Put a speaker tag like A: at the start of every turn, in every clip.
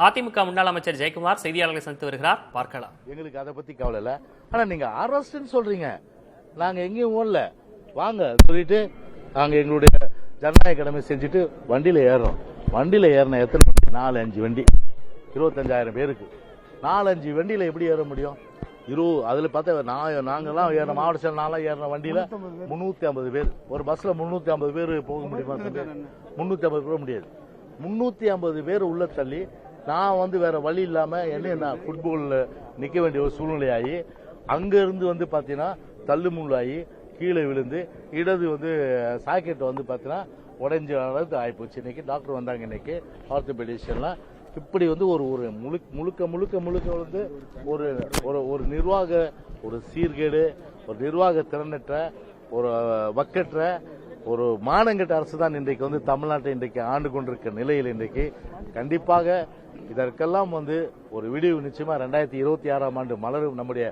A: அதிமுக முன்னாள் அமைச்சர் ஜெயக்குமார் செய்தியாளர்களை சந்தித்து வருகிறார், பார்க்கலாம்.
B: எங்களுக்கு அதை பத்தி கவலை இல்ல. ஆனா நீங்க அரஸ்ட்னு சொல்றீங்க, நாங்க எங்கேயும் ஓடல, வாங்க சொல்லிட்டு நாங்க எங்களுடைய ஜனநாயக கடமை செஞ்சுட்டு வண்டியில ஏறுறோம். வண்டியில ஏறின எத்தனை வண்டி? 4-5 வண்டி, 25,000 பேருக்கு 4-5 வண்டியில எப்படி ஏற முடியும்? அதுல பார்த்தா நாங்கெல்லாம் ஏற மாவட்ட செயல் நாளா ஏறின வண்டியில 350 பேர். ஒரு பஸ்ல 350 பேர் போக முடியுமா? 350 போக முடியாது. 350 பேர் உள்ள தள்ளி நான் வேற வழி இல்லாம என்ன ஃபுட்பால்ல நிக்க வேண்டிய ஒரு சூழ்நிலை ஆகி, அங்க இருந்து பாத்தீங்கன்னா தள்ளுமுள்ளாகி கீழே விழுந்து இடது சாக்கெட் பாத்தீங்கன்னா உடைஞ்ச அளவுக்கு ஆயிப்போச்சு. இன்னைக்கு டாக்டர் வந்தாங்க, இன்னைக்கு ஆர்த்தோபெடிஷியன்லாம். இப்படி ஒரு முழுக்க ஒரு நிர்வாக ஒரு சீர்கேடு, ஒரு நிர்வாக திறனற்ற, ஒரு வக்கற்ற, ஒரு மானங்கெட்ட அரசு தான் இன்றைக்கு தமிழ்நாட்டை இன்றைக்கு ஆண்டு கொண்டிருக்க நிலையில் இன்றைக்கு கண்டிப்பாக இதற்கெல்லாம் ஒரு விடிவு நிச்சயமா 2026ஆம் ஆண்டு மலரும். நம்முடைய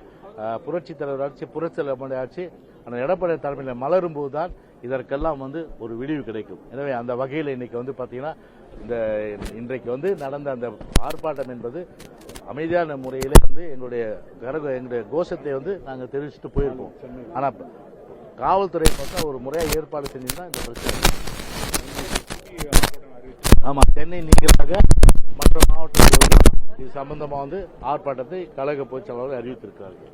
B: புரட்சி தலைவர் ஆட்சி, புரட்சி தலைவர் ஆட்சி அந்த எடப்பாடி தலைமையில் மலரும் போதுதான் இதற்கெல்லாம் ஒரு விடிவு கிடைக்கும். எனவே அந்த வகையில் இன்னைக்கு பாத்தீங்கன்னா இன்றைக்கு நடந்த அந்த ஆர்ப்பாட்டம் என்பது அமைதியான முறையிலே எங்களுடைய கோஷத்தை நாங்க தெரிவிச்சுட்டு போயிருக்கோம். ஆனா காவல்துறை பார்த்தா ஒரு முறையா ஏற்பாடு செஞ்சுதான் இந்த பிரச்சனை. ஆமா, சென்னை நீங்களாக மற்ற மாவட்டத்தில் இது சம்பந்தமா ஆர்ப்பாட்டத்தை கழக பொதுச் செயலாளர் அறிவித்திருக்கிறார்கள்.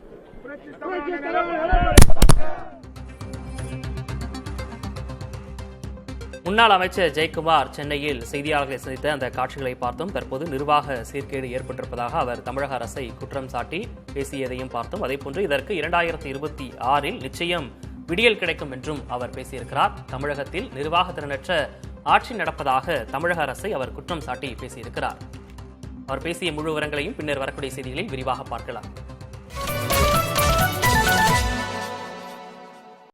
A: முன்னாள் அமைச்சர் ஜெயக்குமார் சென்னையில் செய்தியாளர்களை சந்தித்த அந்த காட்சிகளை பார்த்தோம். தற்போது நிர்வாக சீர்கேடு ஏற்பட்டிருப்பதாக அவர் தமிழக அரசை குற்றம் சாட்டி பேசியதையும் பார்த்தோம். அதேபோன்று இதற்கு 2026இல் நிச்சயம் விடியல் கிடைக்கும் என்றும் அவர் பேசியிருக்கிறார். தமிழகத்தில் நிர்வாக திறனற்ற ஆட்சி நடப்பதாக தமிழக அரசை அவர் குற்றம் சாட்டி பேசியிருக்கிறார். அவர் பேசிய முழு விவரங்களையும் பின்னர் வரக்கூடிய செய்திகளில் விரிவாக பார்க்கலாம்.